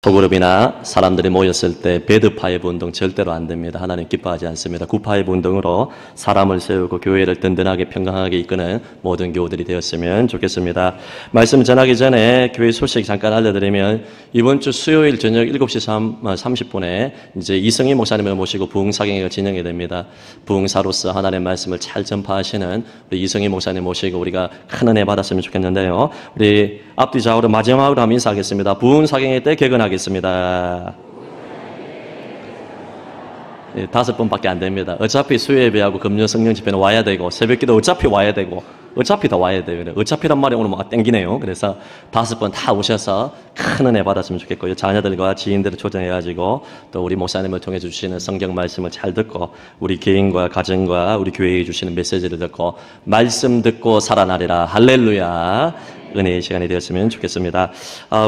소그룹이나 사람들이 모였을 때 배드파이브 운동 절대로 안 됩니다. 하나님 기뻐하지 않습니다. 굿파이브 운동으로 사람을 세우고 교회를 든든하게 평강하게 이끄는 모든 교우들이 되었으면 좋겠습니다. 말씀 전하기 전에 교회 소식 잠깐 알려드리면 이번 주 수요일 저녁 7시 30분에 이제 이승희 목사님을 모시고 부흥사경회가 진행이 됩니다. 부흥사로서 하나님의 말씀을 잘 전파하시는 우리 이승희 목사님 모시고 우리가 큰 은혜 받았으면 좋겠는데요. 우리 앞뒤 좌우로 마지막으로 한번 인사하겠습니다. 부흥사경회 때 개근하겠습니다. 5번밖에 안 됩니다. 어차피 수요예배하고 금요 성령 집회는 와야 되고 새벽기도 어차피 와야 되고 어차피 다 와야 돼요. 어차피란 말이 오늘 막 땡기네요. 그래서 5번 다 오셔서 큰 은혜 받았으면 좋겠고요. 자녀들과 지인들을 초청해가지고 또 우리 목사님을 통해 주시는 성경 말씀을 잘 듣고 우리 개인과 가정과 우리 교회에 주시는 메시지를 듣고 말씀 듣고 살아나리라. 할렐루야. 은혜의 시간이 되었으면 좋겠습니다.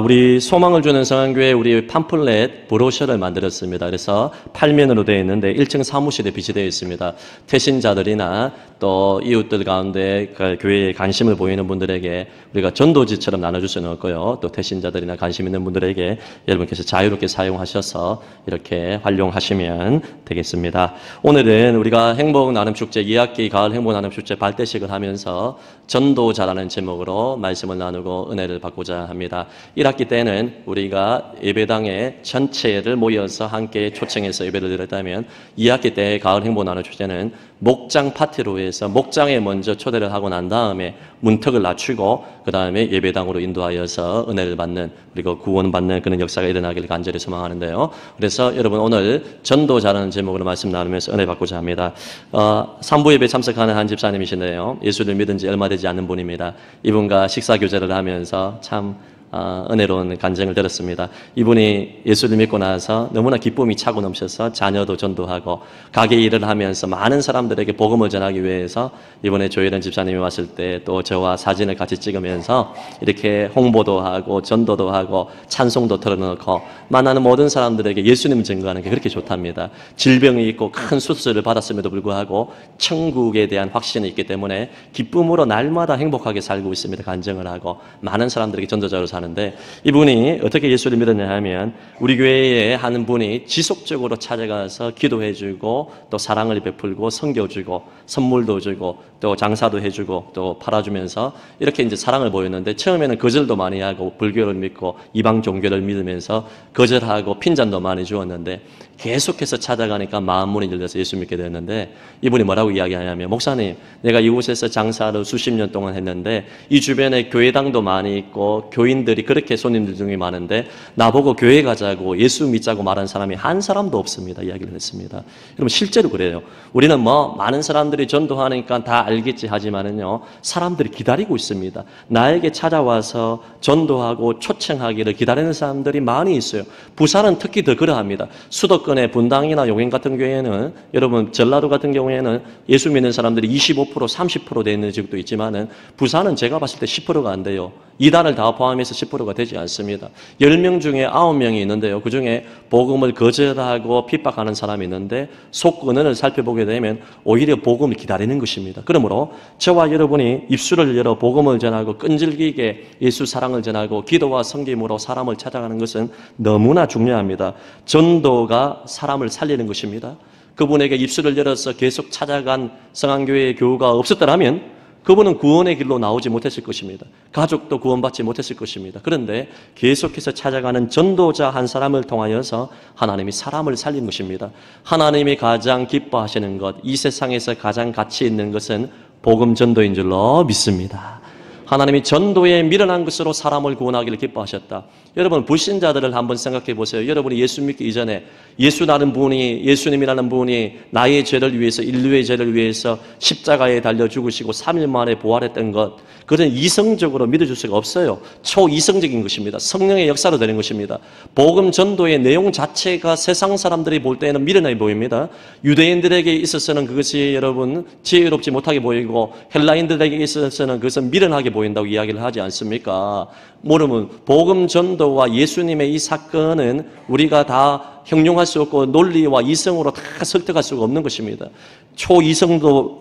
우리 소망을 주는 성안교회 우리 팜플렛 브로셔를 만들었습니다. 그래서 8면으로 되어 있는데 1층 사무실에 비치되어 있습니다. 퇴신자들이나 또 이웃들 가운데 그 교회에 관심을 보이는 분들에게 우리가 전도지처럼 나눠줄 수는 없고요. 또 퇴신자들이나 관심 있는 분들에게 여러분께서 자유롭게 사용하셔서 이렇게 활용하시면 되겠습니다. 오늘은 우리가 행복 나눔 축제 2학기 가을 행복 나눔 축제 발대식을 하면서 전도자라는 제목으로 말씀을 나누고 은혜를 받고자 합니다. 1학기 때는 우리가 예배당에 전체를 모여서 함께 초청해서 예배를 드렸다면 2학기 때 가을 행복 나눔 축제는 목장 파티로 해서 목장에 먼저 초대를 하고 난 다음에 문턱을 낮추고 그 다음에 예배당으로 인도하여서 은혜를 받는 그리고 구원받는 그런 역사가 일어나기를 간절히 소망하는데요. 그래서 여러분 오늘 전도자라는 제목으로 말씀 나누면서 은혜 받고자 합니다. 3부 예배 참석하는 한 집사님이신데요. 예수를 믿은 지 얼마 되지 않은 분입니다. 이분과 식사 교제를 하면서 참 은혜로운 간증을 들었습니다. 이분이 예수를 믿고 나서 너무나 기쁨이 차고 넘쳐서 자녀도 전도하고 가게 일을 하면서 많은 사람들에게 복음을 전하기 위해서 이번에 조혜련 집사님이 왔을 때 또 저와 사진을 같이 찍으면서 이렇게 홍보도 하고 전도도 하고 찬송도 틀어놓고 만나는 모든 사람들에게 예수님 증거하는 게 그렇게 좋답니다. 질병이 있고 큰 수술을 받았음에도 불구하고 천국에 대한 확신이 있기 때문에 기쁨으로 날마다 행복하게 살고 있습니다. 간증을 하고 많은 사람들에게 전도자로 하는데 이분이 어떻게 예수를 믿었냐 하면 우리 교회에 하는 분이 지속적으로 찾아가서 기도해주고 또 사랑을 베풀고 섬겨주고 선물도 주고 또 장사도 해주고 또 팔아주면서 이렇게 이제 사랑을 보였는데 처음에는 거절도 많이 하고 불교를 믿고 이방 종교를 믿으면서 거절하고 핀잔도 많이 주었는데 계속해서 찾아가니까 마음 문이 열려서 예수 믿게 되었는데 이분이 뭐라고 이야기하냐면 목사님 내가 이곳에서 장사를 수십 년 동안 했는데 이 주변에 교회당도 많이 있고 교인들이 그렇게 손님들 중에 많은데 나보고 교회 가자고 예수 믿자고 말한 사람이 한 사람도 없습니다. 이야기를 했습니다. 여러분 실제로 그래요. 우리는 뭐 많은 사람들이 전도하니까 다 알겠지 하지만은요 사람들이 기다리고 있습니다. 나에게 찾아와서 전도하고 초청하기를 기다리는 사람들이 많이 있어요. 부산은 특히 더 그러합니다. 수도권의 분당이나 용인 같은 교회는 여러분 전라도 같은 경우에는 예수 믿는 사람들이 25% 30% 되어 있는 지역도 있지만은 부산은 제가 봤을 때 10%가 안 돼요. 이단을 다 포함해서 10%가 되지 않습니다. 10명 중에 9명이 있는데요. 그중에 복음을 거절하고 핍박하는 사람이 있는데 속근원을 살펴보게 되면 오히려 복음을 기다리는 것입니다. 그러므로 저와 여러분이 입술을 열어 복음을 전하고 끈질기게 예수 사랑을 전하고 기도와 섬김으로 사람을 찾아가는 것은 너무나 중요합니다. 전도가 사람을 살리는 것입니다. 그분에게 입술을 열어서 계속 찾아간 성안교회의 교우가 없었더라면 그분은 구원의 길로 나오지 못했을 것입니다. 가족도 구원받지 못했을 것입니다. 그런데 계속해서 찾아가는 전도자 한 사람을 통하여서 하나님이 사람을 살린 것입니다. 하나님이 가장 기뻐하시는 것, 이 세상에서 가장 가치 있는 것은 복음 전도인 줄로 믿습니다. 하나님이 전도에 미련한 것으로 사람을 구원하기를 기뻐하셨다. 여러분 불신자들을 한번 생각해 보세요. 여러분이 예수 믿기 이전에 예수라는 분이 예수님이라는 분이 나의 죄를 위해서 인류의 죄를 위해서 십자가에 달려 죽으시고 3일 만에 부활했던 것 그런 이성적으로 믿어줄 수가 없어요. 초이성적인 것입니다. 성령의 역사로 되는 것입니다. 복음 전도의 내용 자체가 세상 사람들이 볼 때는 미련해 보입니다. 유대인들에게 있어서는 그것이 여러분 지혜롭지 못하게 보이고 헬라인들에게 있어서는 그것은 미련하게 보인다고 이야기를 하지 않습니까? 모르면 복음 전도와 예수님의 이 사건은 우리가 다 형용할 수 없고 논리와 이성으로 다 설득할 수가 없는 것입니다.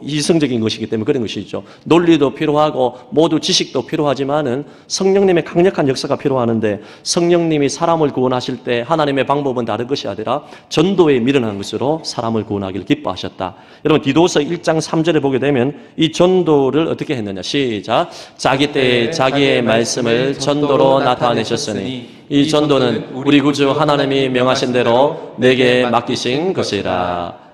이성적인 것이기 때문에 그런 것이죠. 논리도 필요하고 모두 지식도 필요하지만은 성령님의 강력한 역사가 필요하는데, 성령님이 사람을 구원하실 때 하나님의 방법은 다른 것이 아니라 전도에 미련한 것으로 사람을 구원하기를 기뻐하셨다. 여러분, 디도서 1장 3절에 보게 되면 이 전도를 어떻게 했느냐. 시작. 자기 때에 자기의 말씀을 전도로 나타내셨으니 이 전도는 우리 구주 하나님이 명하신 대로 내게 맡기신 것이라.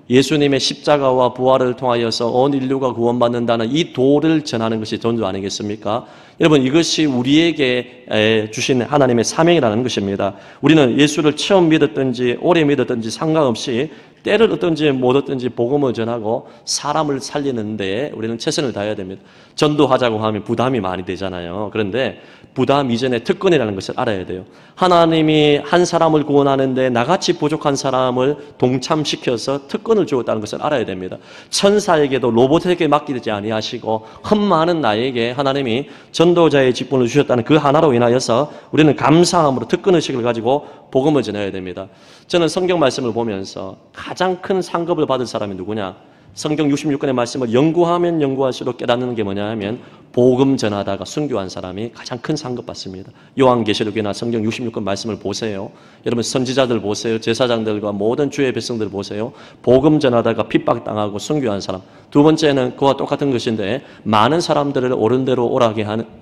예수님의 십자가와 부활을 통하여서 온 인류가 구원받는다는 이 도를 전하는 것이 전도 아니겠습니까? 여러분, 이것이 우리에게 주신 하나님의 사명이라는 것입니다. 우리는 예수를 처음 믿었든지 오래 믿었든지 상관없이 때를 얻든지 못 얻든지 복음을 전하고 사람을 살리는데 우리는 최선을 다해야 됩니다. 전도하자고 하면 부담이 많이 되잖아요. 그런데 부담 이전에 특권이라는 것을 알아야 돼요. 하나님이 한 사람을 구원하는데 나같이 부족한 사람을 동참시켜서 특권을 주었다는 것을 알아야 됩니다. 천사에게도 로봇에게 맡기지 아니하시고 흠많은 나에게 하나님이 전도자의 직분을 주셨다는 그 하나로 인하여서 우리는 감사함으로 특권의식을 가지고 복음을 전해야 됩니다. 저는 성경 말씀을 보면서 가장 큰 상급을 받을 사람이 누구냐? 성경 66권의 말씀을 연구하면 연구할수록 깨닫는 게 뭐냐 하면 복음 전하다가 순교한 사람이 가장 큰 상급 받습니다. 요한계시록이나 성경 66권 말씀을 보세요. 여러분, 선지자들 보세요. 제사장들과 모든 주의 백성들 보세요. 복음 전하다가 핍박당하고 순교한 사람. 두 번째는 그와 똑같은 것인데 많은 사람들을 옳은 대로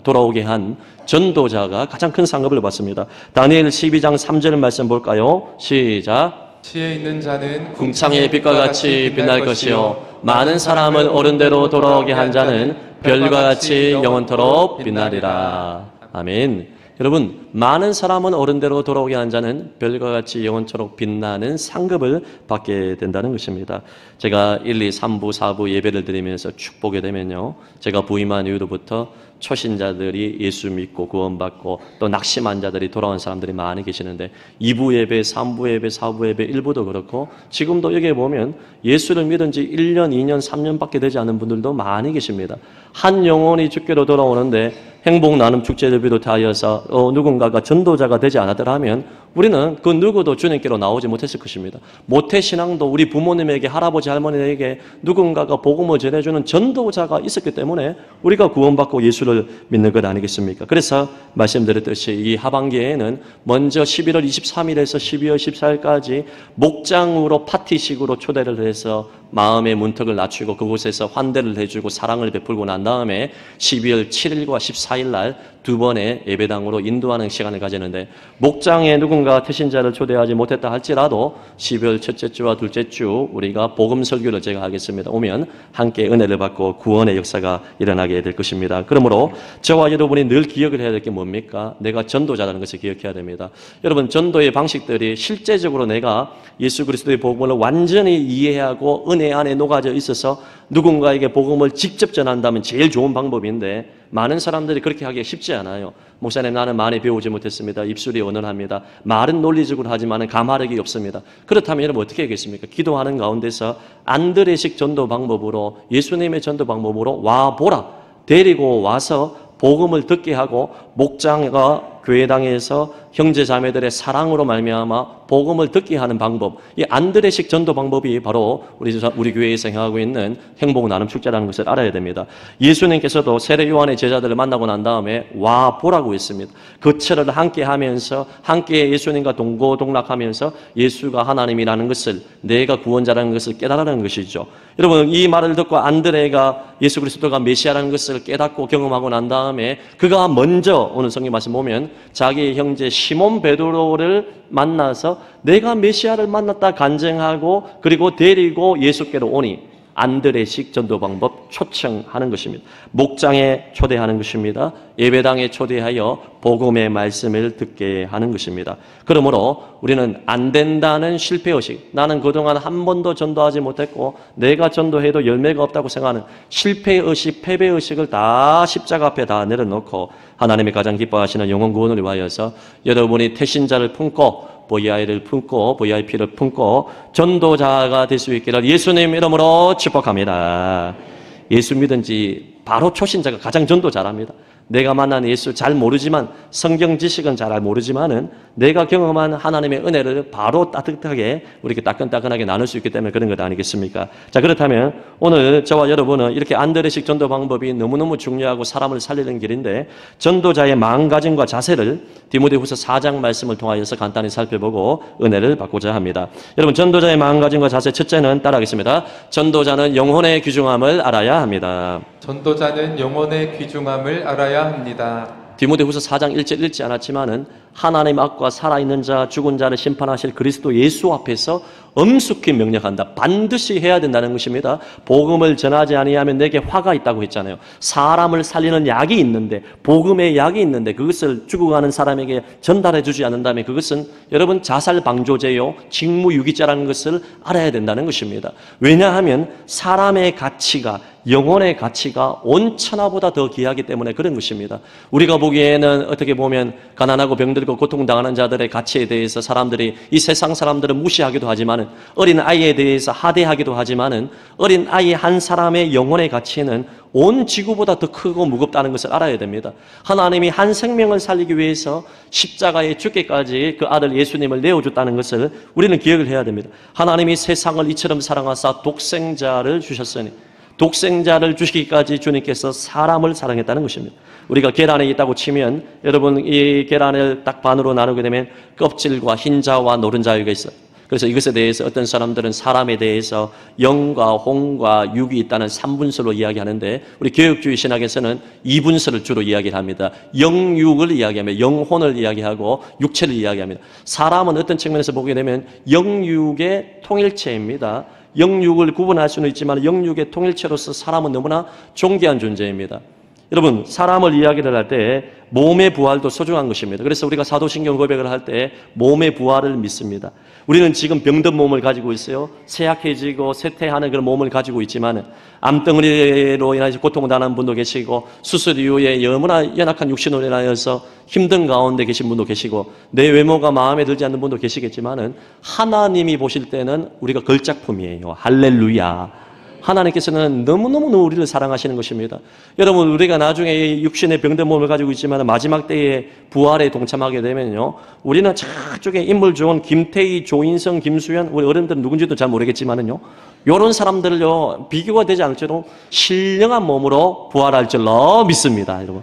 돌아오게 한 전도자가 가장 큰 상급을 받습니다. 다니엘 12장 3절 말씀 볼까요? 시작. 지혜 있는 자는 궁창의 빛과 같이 빛날 것이요 많은 사람을 옳은 대로 돌아오게 한 자는 별과 같이 영원토록 빛나리라. 아멘. 여러분, 많은 사람은 옳은 대로 돌아오게 한 자는 별과 같이 영원토록 빛나는 상급을 받게 된다는 것입니다. 제가 1, 2, 3부, 4부 예배를 드리면서 쭉 보게 되면요, 제가 부임한 이후로부터 초신자들이 예수 믿고 구원받고 또 낙심한 자들이 돌아온 사람들이 많이 계시는데 2부 예배, 3부 예배, 4부 예배 일부도 그렇고 지금도 여기에 보면 예수를 믿은 지 1년, 2년, 3년밖에 되지 않은 분들도 많이 계십니다. 한 영혼이 주께로 돌아오는데 행복 나눔 축제를 비롯하여서 누군가가 전도자가 되지 않았더라면 우리는 그 누구도 주님께로 나오지 못했을 것입니다. 모태신앙도 우리 부모님에게, 할아버지 할머니에게 누군가가 복음을 전해주는 전도자가 있었기 때문에 우리가 구원받고 예수를 믿는 것 아니겠습니까? 그래서 말씀드렸듯이 이 하반기에는 먼저 11월 23일에서 12월 14일까지 목장으로 파티식으로 초대를 해서 마음의 문턱을 낮추고 그곳에서 환대를 해주고 사랑을 베풀고 난 다음에 12월 7일과 14일 날 두 번의 예배당으로 인도하는 시간을 가지는데, 목장에 누군가 태신자를 초대하지 못했다 할지라도 12월 첫째 주와 둘째 주 우리가 복음 설교를 제가 하겠습니다. 오면 함께 은혜를 받고 구원의 역사가 일어나게 될 것입니다. 그러므로 저와 여러분이 늘 기억을 해야 될 게 뭡니까? 내가 전도자라는 것을 기억해야 됩니다. 여러분, 전도의 방식들이 실제적으로 내가 예수 그리스도의 복음을 완전히 이해하고 은혜 안에 녹아져 있어서 누군가에게 복음을 직접 전한다면 제일 좋은 방법인데, 많은 사람들이 그렇게 하기 쉽지 않아요. 목사님, 나는 많이 배우지 못했습니다. 입술이 언언합니다. 말은 논리적으로 하지만 감화력이 없습니다. 그렇다면 여러분 어떻게 하겠습니까? 기도하는 가운데서 안드레식 전도 방법으로, 예수님의 전도 방법으로 와보라, 데리고 와서 복음을 듣게 하고 목장과 교회당에서 형제 자매들의 사랑으로 말미암아 복음을 듣게 하는 방법, 이 안드레식 전도 방법이 바로 우리 교회에서 행하고 있는 행복 나눔 축제라는 것을 알아야 됩니다. 예수님께서도 세례 요한의 제자들을 만나고 난 다음에 와 보라고 했습니다. 거처를 함께 하면서 함께 예수님과 동고동락하면서 예수가 하나님이라는 것을, 내가 구원자라는 것을 깨달으라는 것이죠. 여러분, 이 말을 듣고 안드레가 예수 그리스도가 메시아라는 것을 깨닫고 경험하고 난 다음에 그가 먼저 오늘 성경 말씀 보면 자기 형제 시몬 베드로를 만나서 내가 메시아를 만났다 간증하고 그리고 데리고 예수께로 오니, 안드레식 전도 방법 초청하는 것입니다. 목장에 초대하는 것입니다. 예배당에 초대하여 복음의 말씀을 듣게 하는 것입니다. 그러므로 우리는 안 된다는 실패의식, 나는 그동안 한 번도 전도하지 못했고 내가 전도해도 열매가 없다고 생각하는 실패의식, 패배의식을 다 십자가 앞에 다 내려놓고 하나님이 가장 기뻐하시는 영혼 구원을 위하여서 여러분이 태신자를 품고 VIP를 품고 전도자가 될 수 있기를 예수님 이름으로 축복합니다. 예수 믿은 지 바로 초신자가 가장 전도 잘합니다. 내가 만난 예수 잘 모르지만, 성경 지식은 잘 모르지만은 내가 경험한 하나님의 은혜를 바로 따뜻하게 우리에게 따끈따끈하게 나눌 수 있기 때문에 그런 것 아니겠습니까? 자, 그렇다면 오늘 저와 여러분은 이렇게 안드레식 전도 방법이 너무너무 중요하고 사람을 살리는 길인데, 전도자의 마음가짐과 자세를 디모데후서 4장 말씀을 통하여서 간단히 살펴보고 은혜를 받고자 합니다. 여러분, 전도자의 마음가짐과 자세, 첫째는 따라하겠습니다. 전도자는 영혼의 귀중함을 알아야 합니다. 전도자는 영혼의 귀중함을 알아야 합니다. 디모데후서 4장 1절 읽지 않았지만은 하나님 앞과 살아있는 자, 죽은 자를 심판하실 그리스도 예수 앞에서 엄숙히 명령한다. 반드시 해야 된다는 것입니다. 복음을 전하지 아니하면 내게 화가 있다고 했잖아요. 사람을 살리는 약이 있는데, 복음의 약이 있는데 그것을 죽어가는 사람에게 전달해 주지 않는다면 그것은 여러분 자살 방조제요, 직무유기죄라는 것을 알아야 된다는 것입니다. 왜냐하면 사람의 가치가, 영혼의 가치가 온 천하보다 더 귀하기 때문에 그런 것입니다. 우리가 보기에는 어떻게 보면 가난하고 병들고 고통당하는 자들의 가치에 대해서 사람들이, 이 세상 사람들은 무시하기도 하지만은, 어린 아이에 대해서 하대하기도 하지만은, 어린 아이 한 사람의 영혼의 가치는 온 지구보다 더 크고 무겁다는 것을 알아야 됩니다. 하나님이 한 생명을 살리기 위해서 십자가에 죽기까지 그 아들 예수님을 내어줬다는 것을 우리는 기억을 해야 됩니다. 하나님이 세상을 이처럼 사랑하사 독생자를 주셨으니, 독생자를 주시기까지 주님께서 사람을 사랑했다는 것입니다. 우리가 계란에 있다고 치면, 여러분 이 계란을 딱 반으로 나누게 되면 껍질과 흰자와 노른자가 있어요. 그래서 이것에 대해서 어떤 사람들은 사람에 대해서 영과 혼과 육이 있다는 3분설로 이야기하는데, 우리 개혁주의 신학에서는 2분설을 주로 이야기를 합니다. 영육을 이야기하며 영혼을 이야기하고 육체를 이야기합니다. 사람은 어떤 측면에서 보게 되면 영육의 통일체입니다. 영육을 구분할 수는 있지만 영육의 통일체로서 사람은 너무나 존귀한 존재입니다. 여러분, 사람을 이야기를 할 때 몸의 부활도 소중한 것입니다. 그래서 우리가 사도신경 고백을 할 때 몸의 부활을 믿습니다. 우리는 지금 병든 몸을 가지고 있어요. 쇠약해지고 쇠퇴하는 그런 몸을 가지고 있지만, 암덩어리로 인해서 고통을 당하는 분도 계시고, 수술 이후에 너무나 연약한 육신으로 인하여서 힘든 가운데 계신 분도 계시고, 내 외모가 마음에 들지 않는 분도 계시겠지만은, 하나님이 보실 때는 우리가 걸작품이에요. 할렐루야. 하나님께서는 너무너무 우리를 사랑하시는 것입니다. 여러분, 우리가 나중에 육신의 병든 몸을 가지고 있지만 마지막 때에 부활에 동참하게 되면요, 우리는 저쪽에 인물 좋은 김태희, 조인성, 김수현, 우리 어른들은 누군지도 잘 모르겠지만은요, 이런 사람들을요 비교가 되지 않을지도 신령한 몸으로 부활할 줄로 믿습니다. 여러분,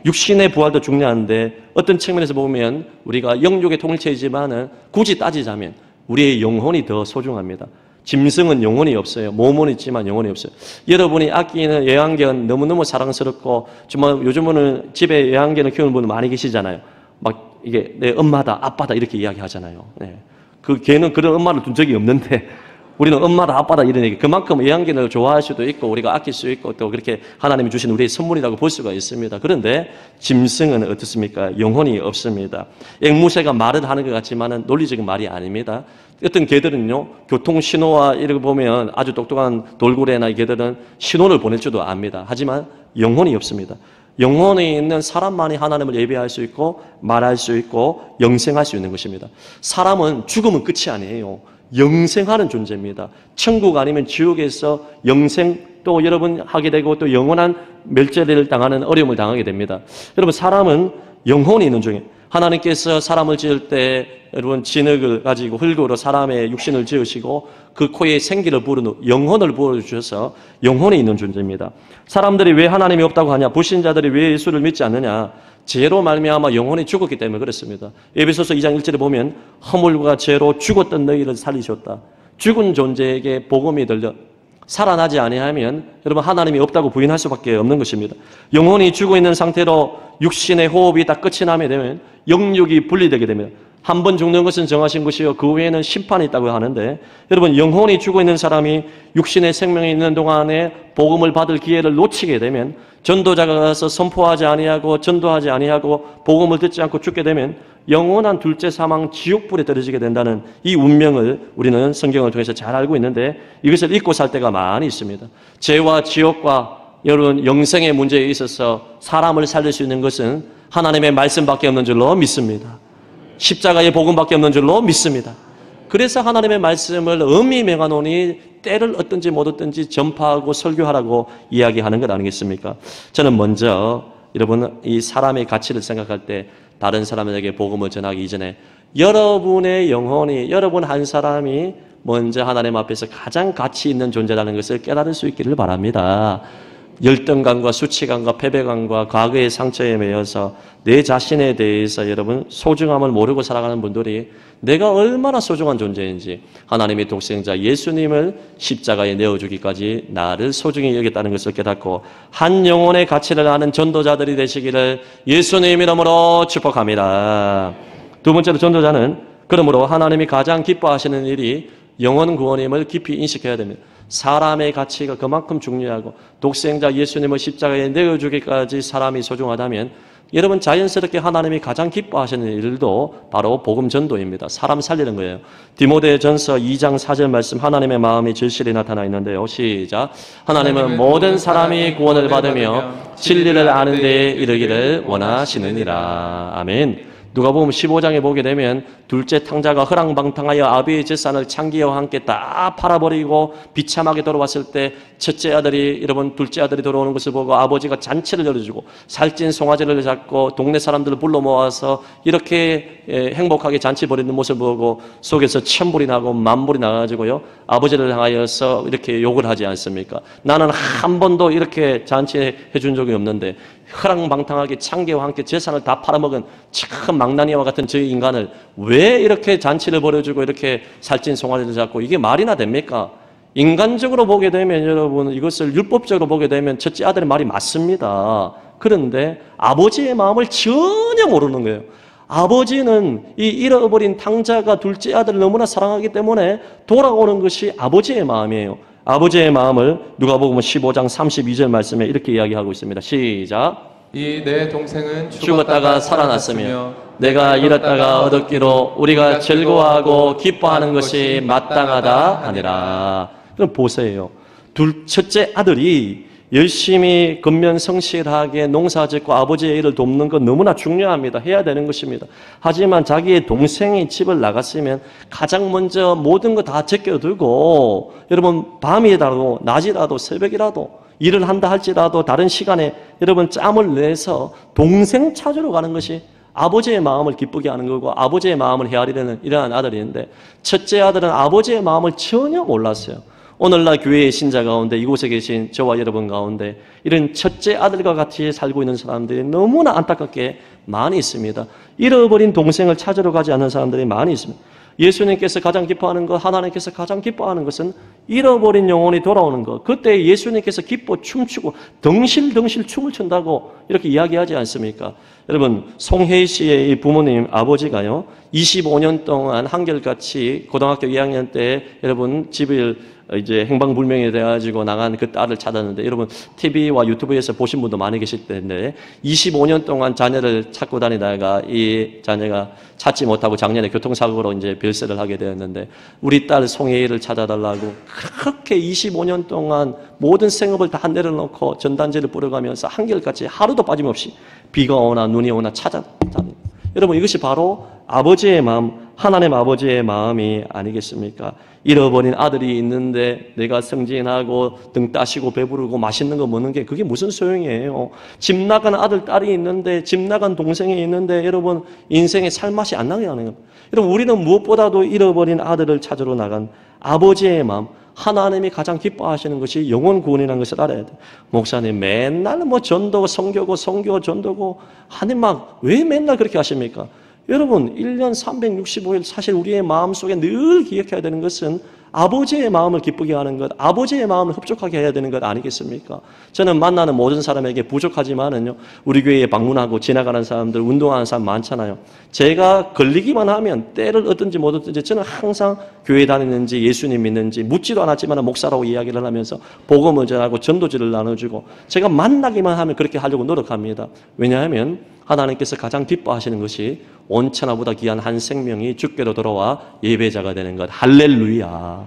육신의 부활도 중요한데 어떤 측면에서 보면 우리가 영육의 통일체이지만은 굳이 따지자면 우리의 영혼이 더 소중합니다. 짐승은 영혼이 없어요. 몸은 있지만 영혼이 없어요. 여러분이 아끼는 애완견 너무너무 사랑스럽고, 정말 요즘은 집에 애완견을 키우는 분들 많이 계시잖아요. 막 이게 내 엄마다, 아빠다 이렇게 이야기하잖아요. 네. 그 걔는 그런 엄마를 둔 적이 없는데 우리는 엄마다, 아빠다 이런 얘기. 그만큼 애완견을 좋아할 수도 있고 우리가 아낄 수 있고 또 그렇게 하나님이 주신 우리의 선물이라고 볼 수가 있습니다. 그런데 짐승은 어떻습니까? 영혼이 없습니다. 앵무새가 말을 하는 것 같지만은 논리적인 말이 아닙니다. 어떤 개들은요, 교통신호와 이런 거 보면 아주 똑똑한 돌고래나 이 개들은 신호를 보낼 줄도 압니다. 하지만 영혼이 없습니다. 영혼에 있는 사람만이 하나님을 예배할 수 있고 말할 수 있고 영생할 수 있는 것입니다. 사람은 죽으면 끝이 아니에요. 영생하는 존재입니다. 천국 아니면 지옥에서 영생, 또 여러분 하게 되고 또 영원한 멸절을 당하는 어려움을 당하게 됩니다. 여러분, 사람은 영혼이 있는 중에, 하나님께서 사람을 지을 때 여러분 진흙을 가지고 흙으로 사람의 육신을 지으시고 그 코에 생기를 부르는 영혼을 부어주셔서 영혼이 있는 존재입니다. 사람들이 왜 하나님이 없다고 하냐? 불신자들이 왜 예수를 믿지 않느냐? 죄로 말미암아 영혼이 죽었기 때문에 그렇습니다. 에베소서 2장 1절에 보면 허물과 죄로 죽었던 너희를 살리셨다. 죽은 존재에게 복음이 들려 살아나지 아니하면 여러분 하나님이 없다고 부인할 수밖에 없는 것입니다. 영혼이 죽어 있는 상태로 육신의 호흡이 다 끝이 나게 되면 영육이 분리되게 됩니다. 한 번 죽는 것은 정하신 것이요 그 외에는 심판이 있다고 하는데, 여러분 영혼이 죽어 있는 사람이 육신의 생명이 있는 동안에 복음을 받을 기회를 놓치게 되면, 전도자가 가서 선포하지 아니하고 전도하지 아니하고 복음을 듣지 않고 죽게 되면 영원한 둘째 사망 지옥불에 떨어지게 된다는 이 운명을 우리는 성경을 통해서 잘 알고 있는데, 이것을 잊고 살 때가 많이 있습니다. 죄와 지옥과 여러분 영생의 문제에 있어서 사람을 살릴 수 있는 것은 하나님의 말씀밖에 없는 줄로 믿습니다. 십자가의 복음밖에 없는 줄로 믿습니다. 그래서 하나님의 말씀을 엄히 명하노니 때를 얻든지 못 얻든지 전파하고 설교하라고 이야기하는 것 아니겠습니까? 저는 먼저 여러분 이 사람의 가치를 생각할 때 다른 사람에게 복음을 전하기 이전에 여러분의 영혼이 여러분 한 사람이 먼저 하나님 앞에서 가장 가치 있는 존재라는 것을 깨달을 수 있기를 바랍니다. 열등감과 수치감과 패배감과 과거의 상처에 매여서 내 자신에 대해서 여러분 소중함을 모르고 살아가는 분들이 내가 얼마나 소중한 존재인지 하나님의 독생자 예수님을 십자가에 내어주기까지 나를 소중히 여겼다는 것을 깨닫고 한 영혼의 가치를 아는 전도자들이 되시기를 예수님 이름으로 축복합니다. 두 번째로 전도자는 그러므로 하나님이 가장 기뻐하시는 일이 영혼 구원임을 깊이 인식해야 됩니다. 사람의 가치가 그만큼 중요하고 독생자 예수님을 십자가에 내어주기까지 사람이 소중하다면 여러분 자연스럽게 하나님이 가장 기뻐하시는 일도 바로 복음 전도입니다. 사람 살리는 거예요. 디모데전서 2장 4절 말씀 하나님의 마음이 절실히 나타나 있는데요. 시작. 하나님은 모든 사람이 구원을 받으며 진리를 아는 데에 이르기를 원하시느니라. 아멘. 누가복음 15장에 보게 되면 둘째 탕자가 허랑방탕하여 아비의 재산을 창기와 함께 다 팔아버리고 비참하게 돌아왔을 때 첫째 아들이 여러분 둘째 아들이 돌아오는 것을 보고 아버지가 잔치를 열어주고 살찐 송아지를 잡고 동네 사람들을 불러 모아서 이렇게 행복하게 잔치 벌이는 모습을 보고 속에서 천불이 나고 만불이 나가지고요 아버지를 향하여서 이렇게 욕을 하지 않습니까? 나는 한 번도 이렇게 잔치해 준 적이 없는데 허랑방탕하게 창기와 함께 재산을 다 팔아먹은 참 망나니와 같은 저 인간을 왜 이렇게 잔치를 벌여주고 이렇게 살찐 송아지를 잡고 이게 말이나 됩니까? 인간적으로 보게 되면 여러분 이것을 율법적으로 보게 되면 첫째 아들의 말이 맞습니다. 그런데 아버지의 마음을 전혀 모르는 거예요. 아버지는 이 잃어버린 탕자가 둘째 아들을 너무나 사랑하기 때문에 돌아오는 것이 아버지의 마음이에요. 아버지의 마음을 누가복음 15장 32절 말씀에 이렇게 이야기하고 있습니다. 시작. 이 내 동생은 죽었다가 살아났으며 내가 잃었다가 얻었기로 우리가 즐거워하고 기뻐하는 것이 마땅하다 하니라. 그럼 보세요. 첫째 아들이 열심히 근면성실하게 농사짓고 아버지의 일을 돕는 건 너무나 중요합니다. 해야 되는 것입니다. 하지만 자기의 동생이 집을 나갔으면 가장 먼저 모든 거 다 제껴두고 여러분 밤이라도 낮이라도 새벽이라도 일을 한다 할지라도 다른 시간에 여러분 짬을 내서 동생 찾으러 가는 것이 아버지의 마음을 기쁘게 하는 거고 아버지의 마음을 헤아리려는 이러한 아들인데 첫째 아들은 아버지의 마음을 전혀 몰랐어요. 오늘날 교회의 신자 가운데 이곳에 계신 저와 여러분 가운데 이런 첫째 아들과 같이 살고 있는 사람들이 너무나 안타깝게 많이 있습니다. 잃어버린 동생을 찾으러 가지 않는 사람들이 많이 있습니다. 예수님께서 가장 기뻐하는 것, 하나님께서 가장 기뻐하는 것은 잃어버린 영혼이 돌아오는 것. 그때 예수님께서 기뻐 춤추고 덩실덩실 춤을 춘다고 이렇게 이야기하지 않습니까? 여러분 송혜희 씨의 부모님 아버지가요 25년 동안 한결같이 고등학교 2학년 때 여러분 집을 이제 행방불명이 돼가지고 나간 그 딸을 찾았는데 여러분 TV와 유튜브에서 보신 분도 많이 계실 텐데 25년 동안 자녀를 찾고 다니다가 이 자녀가 찾지 못하고 작년에 교통사고로 이제 별세를 하게 되었는데 우리 딸 송혜를 찾아달라고 그렇게 25년 동안 모든 생업을 다 내려놓고 전단지를 뿌려가면서 한결같이 하루도 빠짐없이 비가 오나 눈이 오나 찾아다니. 여러분 이것이 바로 아버지의 마음, 하나님 아버지의 마음이 아니겠습니까? 잃어버린 아들이 있는데 내가 승진하고 등 따시고 배부르고 맛있는 거 먹는 게 그게 무슨 소용이에요? 집 나간 아들, 딸이 있는데 집 나간 동생이 있는데 여러분 인생의 살맛이 안 나게 하는 겁니다. 여러분 우리는 무엇보다도 잃어버린 아들을 찾으러 나간 아버지의 마음, 하나님이 가장 기뻐하시는 것이 영혼 구원이라는 것을 알아야 돼요. 목사님 맨날 뭐 전도, 성교고 성교, 전도고 하나님 막 왜 맨날 그렇게 하십니까? 여러분 1년 365일 사실 우리의 마음속에 늘 기억해야 되는 것은 아버지의 마음을 기쁘게 하는 것, 아버지의 마음을 흡족하게 해야 되는 것 아니겠습니까? 저는 만나는 모든 사람에게 부족하지만은요, 우리 교회에 방문하고 지나가는 사람들, 운동하는 사람 많잖아요. 제가 걸리기만 하면 때를 얻든지 못 얻든지 저는 항상 교회 다니는지 예수님 믿는지 묻지도 않았지만 목사라고 이야기를 하면서 복음을 전하고 전도지를 나눠주고 제가 만나기만 하면 그렇게 하려고 노력합니다. 왜냐하면 하나님께서 가장 기뻐하시는 것이 온천하보다 귀한 한 생명이 주께로 돌아와 예배자가 되는 것. 할렐루야.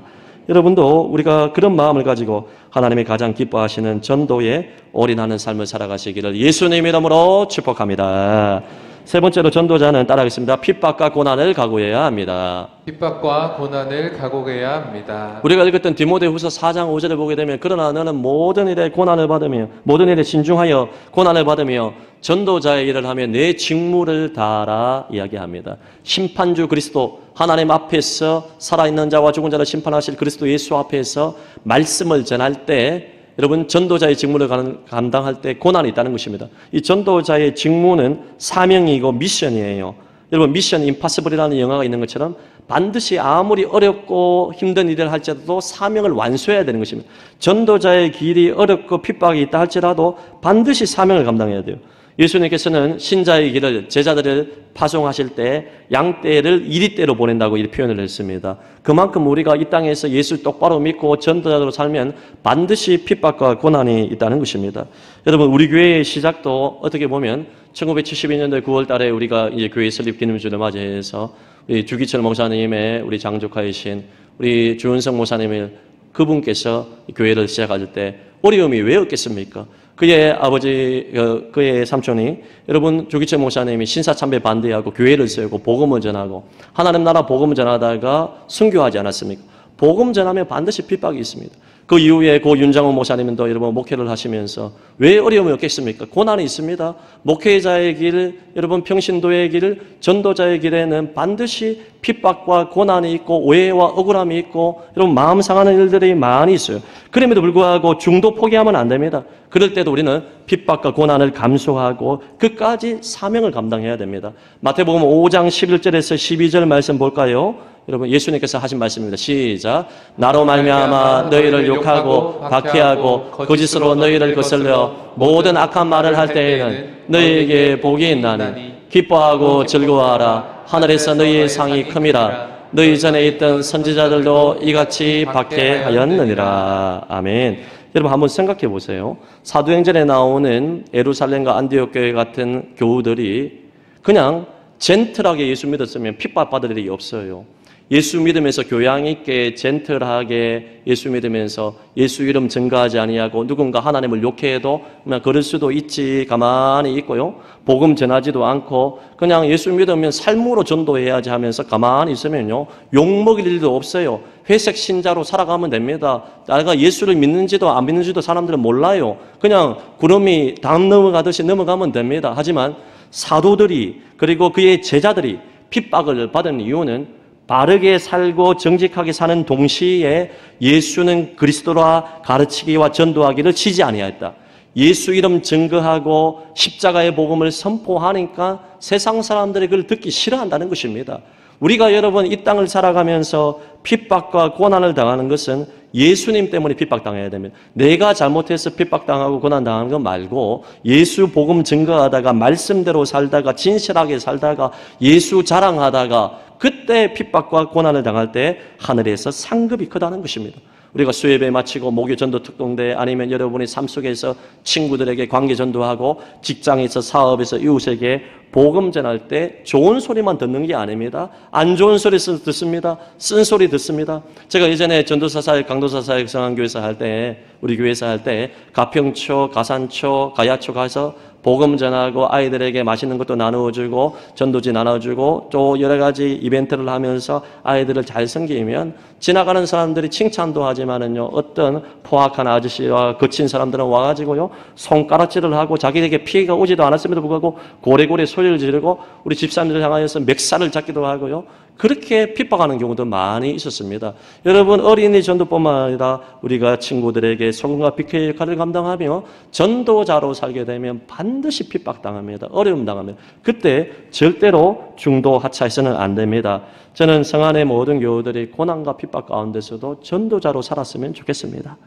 여러분도 우리가 그런 마음을 가지고 하나님이 가장 기뻐하시는 전도에 올인하는 삶을 살아가시기를 예수님 이름으로 축복합니다. 세 번째로 전도자는 따라하겠습니다. 핍박과 고난을 각오해야 합니다. 핍박과 고난을 각오해야 합니다. 우리가 읽었던 디모데후서 4장 5절을 보게 되면 그러나 너는 모든 일에 고난을 받으며 모든 일에 신중하여 고난을 받으며 전도자의 일을 하며 내 직무를 다하라 이야기합니다. 심판주 그리스도 하나님 앞에서 살아있는 자와 죽은 자를 심판하실 그리스도 예수 앞에서 말씀을 전할 때 여러분 전도자의 직무를 감당할 때 고난이 있다는 것입니다. 이 전도자의 직무는 사명이고 미션이에요. 여러분 미션 임파서블이라는 영화가 있는 것처럼 반드시 아무리 어렵고 힘든 일을 할지라도 사명을 완수해야 되는 것입니다. 전도자의 길이 어렵고 핍박이 있다 할지라도 반드시 사명을 감당해야 돼요. 예수님께서는 신자의 길을 제자들을 파송하실 때 양떼를 이리떼로 보낸다고 이렇게 표현을 했습니다. 그만큼 우리가 이 땅에서 예수 똑바로 믿고 전도자로 살면 반드시 핍박과 고난이 있다는 것입니다. 여러분 우리 교회의 시작도 어떻게 보면 1972년도 9월 달에 우리가 이제 교회 설립 기념주를 맞이해서 우리 주기철 목사님의 우리 장조카이신 우리 주은성 목사님을 그분께서 교회를 시작할 때 어려움이 왜 없겠습니까? 그의 아버지, 그의 삼촌이 여러분 주기철 목사님이 신사참배 반대하고 교회를 세우고 복음을 전하고 하나님 나라 복음을 전하다가 순교하지 않았습니까? 복음 전하면 반드시 핍박이 있습니다. 그 이후에 고 윤장호 목사님도 여러분 목회를 하시면서 왜 어려움이 없겠습니까? 고난이 있습니다. 목회자의 길, 여러분 평신도의 길, 전도자의 길에는 반드시 핍박과 고난이 있고 오해와 억울함이 있고 여러분 마음 상하는 일들이 많이 있어요. 그럼에도 불구하고 중도 포기하면 안 됩니다. 그럴 때도 우리는 핍박과 고난을 감수하고 끝까지 사명을 감당해야 됩니다. 마태복음 5장 11절에서 12절 말씀 볼까요? 여러분 예수님께서 하신 말씀입니다. 시작. 나로 말미암아 너희를 욕하고 박해하고 거짓으로 너희를 거슬려 모든 악한 말을 할 때에는 너희에게 복이 있나니 기뻐하고 즐거워하라. 하늘에서 너희의 상이 큼이라. 너희 전에 있던 선지자들도 이같이 박해하였느니라. 아멘. 여러분 한번 생각해 보세요. 사도행전에 나오는 예루살렘과 안디옥 교회 같은 교우들이 그냥 젠틀하게 예수 믿었으면 핍박받을 일이 없어요. 예수 믿으면서 교양 있게 젠틀하게 예수 믿으면서 예수 이름 증거하지 아니하고 누군가 하나님을 욕해도 그냥 그럴 수도 있지 가만히 있고요. 복음 전하지도 않고 그냥 예수 믿으면 삶으로 전도해야지 하면서 가만히 있으면요. 욕먹일 일도 없어요. 회색 신자로 살아가면 됩니다. 내가 예수를 믿는지도 안 믿는지도 사람들은 몰라요. 그냥 구름이 담 넘어가듯이 넘어가면 됩니다. 하지만 사도들이 그리고 그의 제자들이 핍박을 받은 이유는 바르게 살고 정직하게 사는 동시에 예수는 그리스도라 가르치기와 전도하기를 치지 아니하였다. 예수 이름 증거하고 십자가의 복음을 선포하니까 세상 사람들이 그걸 듣기 싫어한다는 것입니다. 우리가 여러분 이 땅을 살아가면서 핍박과 고난을 당하는 것은 예수님 때문에 핍박당해야 됩니다. 내가 잘못해서 핍박당하고 고난당하는 거 말고 예수 복음 증거하다가 말씀대로 살다가 진실하게 살다가 예수 자랑하다가 그때 핍박과 고난을 당할 때 하늘에서 상급이 크다는 것입니다. 우리가 수예배 마치고 목요 전도 특공대 아니면 여러분의 삶 속에서 친구들에게 관계 전도하고 직장에서 사업에서 이웃에게 복음 전할 때 좋은 소리만 듣는 게 아닙니다. 안 좋은 소리 듣습니다. 쓴소리 듣습니다. 제가 예전에 전도사사역 강도사사역 성안교회에서 할 때 우리 교회에서 할 때 가평초, 가산초, 가야초 가서 복음 전하고 아이들에게 맛있는 것도 나누어주고 전도지 나눠주고 또 여러 가지 이벤트를 하면서 아이들을 잘 섬기면 지나가는 사람들이 칭찬도 하지만은요 어떤 포악한 아저씨와 거친 사람들은 와가지고요 손가락질을 하고 자기에게 피해가 오지도 않았음에도 불구하고 고래고래 소리를 지르고 우리 집사님들 향하여서 멱살을 잡기도 하고요 그렇게 핍박하는 경우도 많이 있었습니다. 여러분 어린이 전도뿐만 아니라 우리가 친구들에게 소금과 빛의 역할을 감당하며 전도자로 살게 되면 반드시 핍박당합니다. 어려움 당합니다. 그때 절대로 중도 하차해서는 안 됩니다. 저는 성안의 모든 교우들이 고난과 핍박 가운데서도 전도자로 살았으면 좋겠습니다.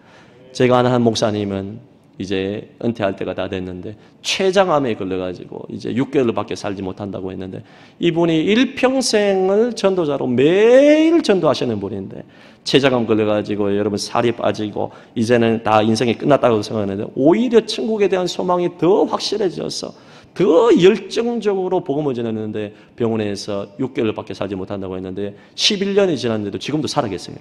제가 아는 한 목사님은 이제 은퇴할 때가 다 됐는데 췌장암에 걸려가지고 이제 6개월밖에 살지 못한다고 했는데 이분이 일평생을 전도자로 매일 전도하시는 분인데 췌장암 걸려가지고 여러분 살이 빠지고 이제는 다 인생이 끝났다고 생각하는데 오히려 천국에 대한 소망이 더 확실해져서 더 열정적으로 복음을 전했는데 병원에서 6개월밖에 살지 못한다고 했는데 11년이 지났는데도 지금도 살아계세요.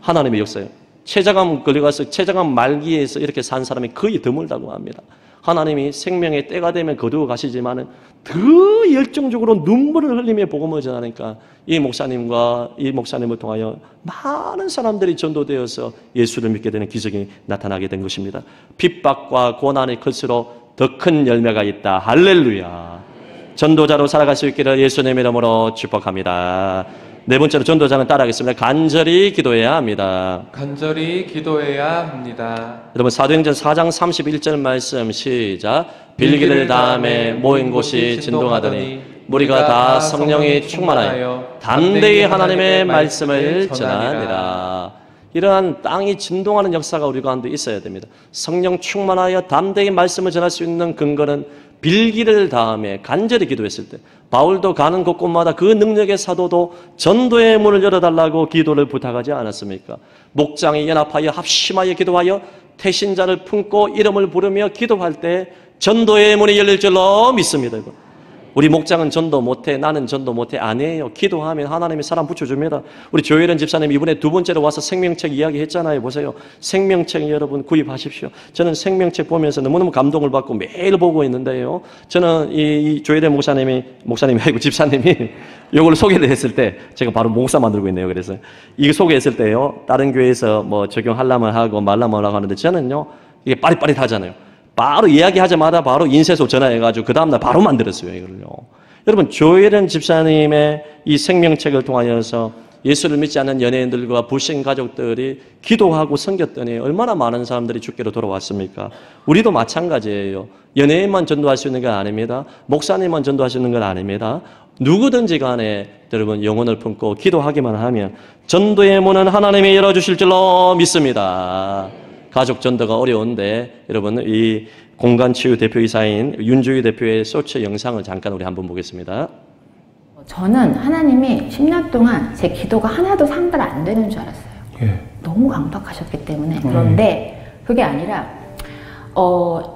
하나님의 역사예요. 췌장암 걸려가서 췌장암 말기에서 이렇게 산 사람이 거의 드물다고 합니다. 하나님이 생명의 때가 되면 거두어 가시지만은 더 열정적으로 눈물을 흘리며 복음을 전하니까 이 목사님을 통하여 많은 사람들이 전도되어서 예수를 믿게 되는 기적이 나타나게 된 것입니다. 핍박과 고난이 클수록 더 큰 열매가 있다. 할렐루야. 전도자로 살아갈 수 있기를 예수님 이름으로 축복합니다. 네 번째로 전도자는 따라하겠습니다. 간절히 기도해야 합니다. 간절히 기도해야 합니다. 여러분 사도행전 4장 31절 말씀 시작. 빌기를 다음에 모인 곳이 진동하더니 무리가 다 성령이 충만하여 담대히 하나님의 말씀을 전하니라. 이러한 땅이 진동하는 역사가 우리 가운데 있어야 됩니다. 성령 충만하여 담대히 말씀을 전할 수 있는 근거는 빌기를 다음에 간절히 기도했을 때, 바울도 가는 곳곳마다 그 능력의 사도도 전도의 문을 열어달라고 기도를 부탁하지 않았습니까? 목장이 연합하여 합심하여 기도하여 태신자를 품고 이름을 부르며 기도할 때 전도의 문이 열릴 줄로 믿습니다. 우리 목장은 전도 못해, 나는 전도 못해. 아니에요. 기도하면 하나님이 사람 붙여줍니다. 우리 조혜련 집사님 이번에 두 번째로 와서 생명책 이야기 했잖아요. 보세요. 생명책 여러분 구입하십시오. 저는 생명책 보면서 너무너무 감동을 받고 매일 보고 있는데요. 저는 이 조혜련 목사님이 아니고 집사님이 이걸 소개를 했을 때 제가 바로 목사 만들고 있네요. 그래서 이거 소개했을 때요. 다른 교회에서 뭐 적용하려면 하고 말라면 하고 하는데 저는요. 이게 빠릿빠릿하잖아요. 바로 이야기하자마자 바로 인쇄소 전화해가지고 그 다음날 바로 만들었어요. 이걸요. 여러분 조혜련 집사님의 이 생명책을 통하여서 예수를 믿지 않는 연예인들과 불신 가족들이 기도하고 섬겼더니 얼마나 많은 사람들이 주께로 돌아왔습니까? 우리도 마찬가지예요. 연예인만 전도할 수 있는 건 아닙니다. 목사님만 전도할 수 있는 건 아닙니다. 누구든지 간에 여러분 영혼을 품고 기도하기만 하면 전도의 문은 하나님이 열어주실 줄로 믿습니다. 가족 전도가 어려운데 여러분 이 공간치유 대표이사인 윤주희 대표의 소체 영상을 잠깐 우리 한번 보겠습니다. 저는 하나님이 10년 동안 제 기도가 하나도 상달 안 되는 줄 알았어요. 예. 너무 강박하셨기 때문에. 그런데 그게 아니라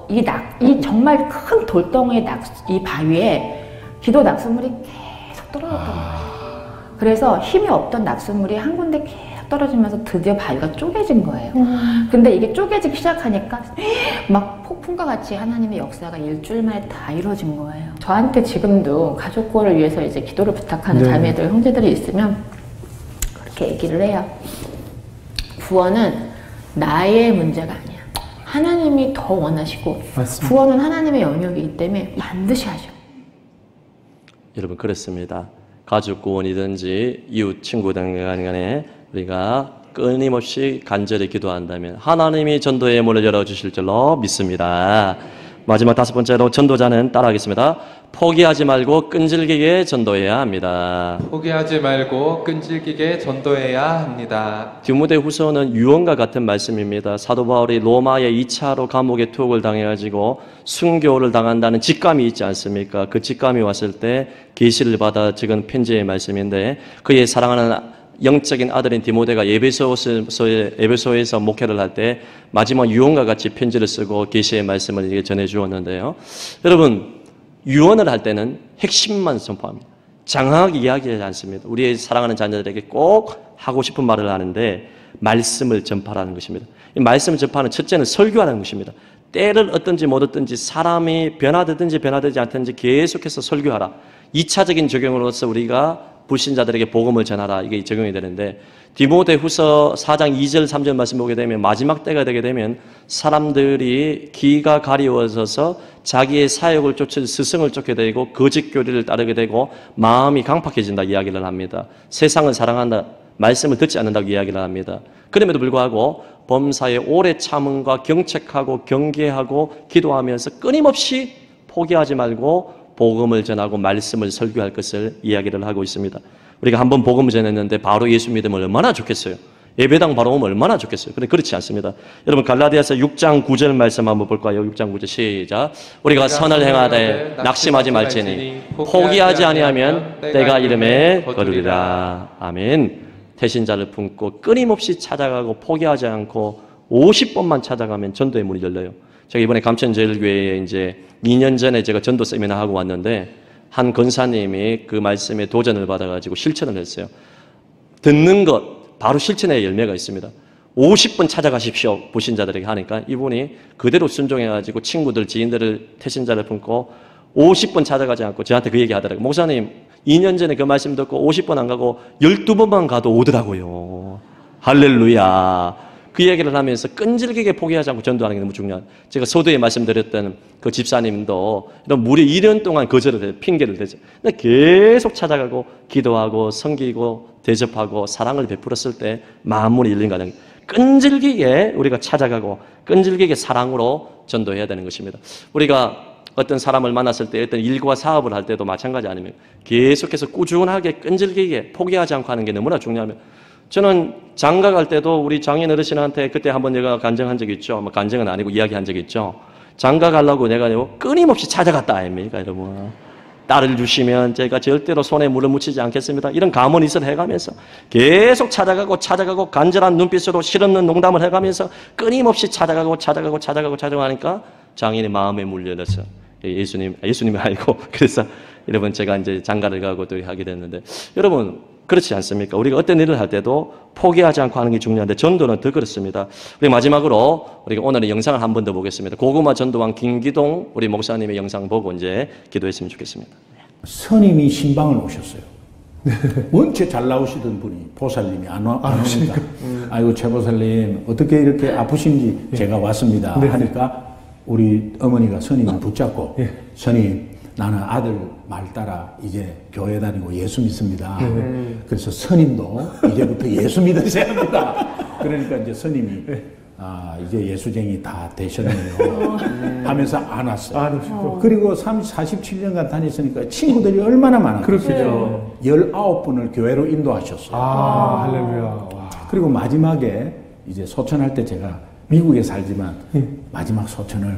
이 정말 큰 돌덩이의 이 바위에 기도 낙수물이 계속 떨어졌던 거예요. 그래서 힘이 없던 낙수물이 한 군데 계속 떨어지면서 드디어 바위가 쪼개진 거예요. 근데 이게 쪼개지기 시작하니까 막 폭풍과 같이 하나님의 역사가 일주일 만에 다 이루어진 거예요. 저한테 지금도 가족 구원을 위해서 이제 기도를 부탁하는 자매들, 형제들이 있으면 그렇게 얘기를 해요. 구원은 나의 문제가 아니야. 하나님이 더 원하시고 맞습니다. 구원은 하나님의 영역이기 때문에 반드시 하셔. 여러분 그렇습니다. 가족 구원이든지 이웃 친구 간에 우리가 끊임없이 간절히 기도한다면 하나님이 전도의 문을 열어주실 줄로 믿습니다. 마지막 다섯 번째로 전도자는 따라하겠습니다. 포기하지 말고 끈질기게 전도해야 합니다. 포기하지 말고 끈질기게 전도해야 합니다. 디모데후서는 유언과 같은 말씀입니다. 사도 바울이 로마에 2차로 감옥에 투옥을 당해가지고 순교를 당한다는 직감이 있지 않습니까? 그 직감이 왔을 때 계시를 받아 적은 편지의 말씀인데 그의 사랑하는 영적인 아들인 디모데가 에베소에서 목회를 할 때 마지막 유언과 같이 편지를 쓰고 계시의 말씀을 전해 주었는데요. 여러분 유언을 할 때는 핵심만 선포합니다. 장황하게 이야기하지 않습니다. 우리의 사랑하는 자녀들에게 꼭 하고 싶은 말을 하는데 말씀을 전파하는 것입니다. 이 말씀을 전파하는 첫째는 설교하는 것입니다. 때를 얻든지 못 얻든지 사람이 변화되든지 변화되지 않든지 계속해서 설교하라. 2차적인 적용으로서 우리가 불신자들에게 복음을 전하라. 이게 적용이 되는데 디모데후서 4장 2절 3절 말씀 보게 되면 마지막 때가 되게 되면 사람들이 귀가 가리워져서 자기의 사역을 쫓을 스승을 쫓게 되고 거짓 교리를 따르게 되고 마음이 강팍해진다 이야기를 합니다. 세상을 사랑한다. 말씀을 듣지 않는다고 이야기를 합니다. 그럼에도 불구하고 범사에 오래 참음과 경책하고 경계하고 기도하면서 끊임없이 포기하지 말고 복음을 전하고 말씀을 설교할 것을 이야기를 하고 있습니다. 우리가 한번 복음을 전했는데 바로 예수 믿으면 얼마나 좋겠어요. 예배당 바로 오면 얼마나 좋겠어요. 그런데 그렇지 않습니다. 여러분 갈라디아서 6장 9절 말씀 한번 볼까요? 6장 9절 시작. 우리가 선을 행하되 낙심하지 말지니 포기하지 아니하면 때가 이름에 거두리라. 아멘. 태신자를 품고 끊임없이 찾아가고 포기하지 않고 50번만 찾아가면 전도의 문이 열려요. 제가 이번에 감천제일교회에 이제 2년 전에 제가 전도 세미나 하고 왔는데 한 권사님이 그 말씀에 도전을 받아가지고 실천을 했어요. 듣는 것 바로 실천의 열매가 있습니다. 50번 찾아가십시오. 불신자들에게 하니까 이분이 그대로 순종해가지고 친구들, 지인들을 태신자를 품고 50번 찾아가지 않고 저한테 그 얘기 하더라고요. 목사님, 2년 전에 그 말씀 듣고 50번 안 가고 12번만 가도 오더라고요. 할렐루야. 그 얘기를 하면서 끈질기게 포기하지 않고 전도하는 게 너무 중요한. 제가 서두에 말씀드렸던 그 집사님도 이런 무려 1년 동안 거절을 해요. 핑계를 대죠. 근데 계속 찾아가고 기도하고 섬기고 대접하고 사랑을 베풀었을 때 만물이 열린 과정. 끈질기게 우리가 찾아가고 끈질기게 사랑으로 전도해야 되는 것입니다. 우리가 어떤 사람을 만났을 때 어떤 일과 사업을 할 때도 마찬가지 아닙니까? 계속해서 꾸준하게 끈질기게 포기하지 않고 하는 게 너무나 중요하면 저는 장가 갈 때도 우리 장인 어르신한테 그때 한번 내가 간증한 적이 있죠. 뭐 간증은 아니고 이야기한 적이 있죠. 장가 가려고 내가 끊임없이 찾아갔다 아닙니까, 여러분? 딸을 주시면 제가 절대로 손에 물을 묻히지 않겠습니다. 이런 감언이설 해가면서 계속 찾아가고 간절한 눈빛으로 실없는 농담을 해가면서 끊임없이 찾아가고 하니까 장인의 마음에 물려서 예수님이 알고 그래서 여러분 제가 이제 장가를 가고 또 하게 됐는데 여러분 그렇지 않습니까? 우리가 어떤 일을 할 때도 포기하지 않고 하는 게 중요한데 전도는 더 그렇습니다. 우리 마지막으로 우리가 오늘의 영상을 한 번 더 보겠습니다. 고구마 전도왕 김기동 우리 목사님의 영상 보고 이제 기도했으면 좋겠습니다. 스님이 신방을 오셨어요. 원체 잘 나오시던 분이 보살님이 안 오니까 아이고 최 보살님 어떻게 이렇게 아프신지 제가 왔습니다 하니까 우리 어머니가 스님을 붙잡고 스님 나는 아들 말 따라 이제 교회 다니고 예수 믿습니다. 그래서 스님도 이제부터 예수 믿으셔야 합니다. 그러니까 이제 스님이 이제 예수쟁이 다 되셨네요 하면서 안 왔어요. 그리고 47년간 다녔으니까 친구들이 얼마나 많았어요. 그렇죠. 19분을 교회로 인도하셨어요. 할렐루야. 와. 그리고 마지막에 이제 소천할 때 제가 미국에 살지만 마지막 소천을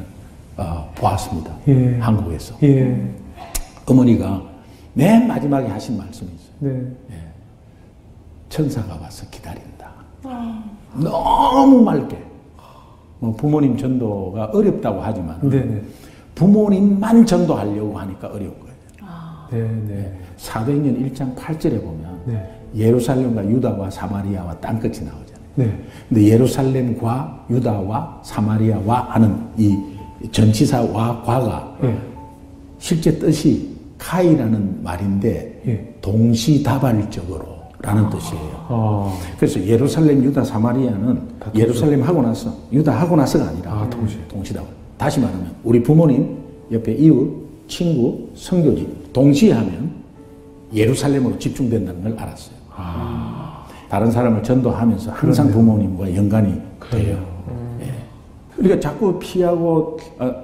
보았습니다. 한국에서. 어머니가 맨 마지막에 하신 말씀이 있어요. 천사가 와서 기다린다. 너무 맑게. 뭐 부모님 전도가 어렵다고 하지만 부모님만 전도하려고 하니까 어려운 거예요. 사도행전 1장 8절에 보면 예루살렘과 유다와 사마리아와 땅끝이 나오잖아요. 근데 예루살렘과 유다와 사마리아와 하는 이 전치사와 과가 실제 뜻이 카이라는 말인데 동시다발적으로 라는 뜻이에요. 그래서 예루살렘, 유다, 사마리아는 예루살렘 하고 나서 유다 하고 나서가 아니라 동시다발. 다시 말하면 우리 부모님 옆에 이웃, 친구, 선교지 동시에 하면 예루살렘으로 집중된다는 걸 알았어요. 다른 사람을 전도하면서 항상 부모님과 연관이 돼요. 우리가 자꾸 피하고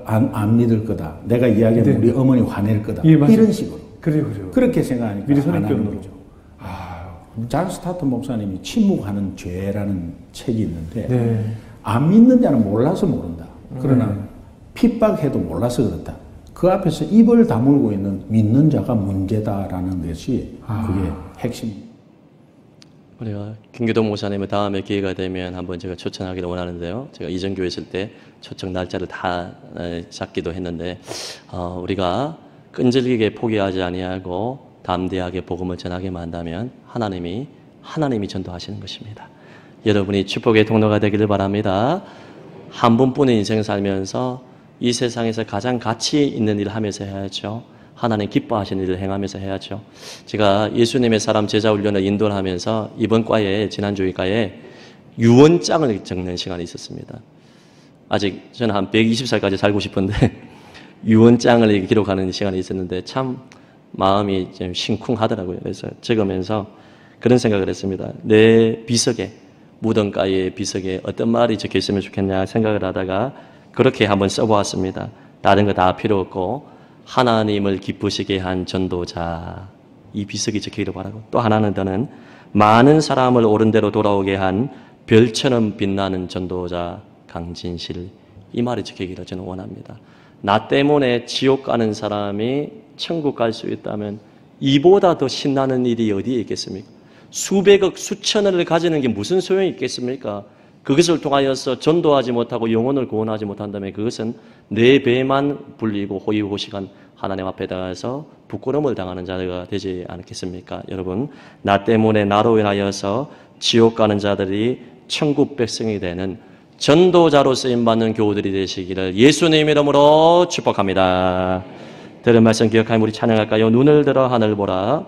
안 믿을 거다. 내가 이야기하면 우리 어머니 화낼 거다. 이런 식으로. 그렇게 생각하니까 미리 안 하는 선입견으로. 거죠. 잔 스타트 목사님이 침묵하는 죄라는 책이 있는데 안 믿는 자는 몰라서 모른다. 그러나 핍박해도 몰라서 그렇다. 그 앞에서 입을 다물고 있는 믿는 자가 문제다라는 것이 그게 핵심입니다. 우리가 김기동 목사님을 다음에 기회가 되면 한번 제가 초청하기를 원하는데요. 제가 이전교회 있을 때 초청 날짜를 다 잡기도 했는데 우리가 끈질기게 포기하지 아니하고 담대하게 복음을 전하게만 한다면 하나님이 전도하시는 것입니다. 여러분이 축복의 통로가 되기를 바랍니다. 한 번뿐인 인생 살면서 이 세상에서 가장 가치 있는 일을 하면서 해야죠. 하나님 기뻐하시는 일을 행하면서 해야죠. 제가 예수님의 사람 제자 훈련을 인도를 하면서 이번 과에 지난주에 유언장을 적는 시간이 있었습니다. 아직 저는 한 120살까지 살고 싶은데 유언장을 기록하는 시간이 있었는데 참 마음이 좀 심쿵하더라고요. 그래서 적으면서 그런 생각을 했습니다. 내 비석에 무덤가의 비석에 어떤 말이 적혀 있으면 좋겠냐 생각을 하다가 그렇게 한번 써보았습니다. 다른 거 다 필요 없고 하나님을 기쁘시게 한 전도자 이 비석이 적히기를 바라고 또 하나는 더는 많은 사람을 옳은 대로 돌아오게 한 별처럼 빛나는 전도자 강진실 이 말이 적히기를 저는 원합니다. 나 때문에 지옥 가는 사람이 천국 갈 수 있다면 이보다 더 신나는 일이 어디에 있겠습니까? 수백억 수천억을 가지는 게 무슨 소용이 있겠습니까? 그것을 통하여서 전도하지 못하고 영혼을 구원하지 못한다면 그것은 내 배만 불리고 호의호식한 하나님 앞에 나가서 부끄러움을 당하는 자가 되지 않겠습니까? 여러분, 나 때문에 나로 인하여서 지옥 가는 자들이 천국 백성이 되는 전도자로 쓰임받는 교우들이 되시기를 예수님 이름으로 축복합니다. 들은 말씀 기억하며 우리 찬양할까요? 눈을 들어 하늘 보라.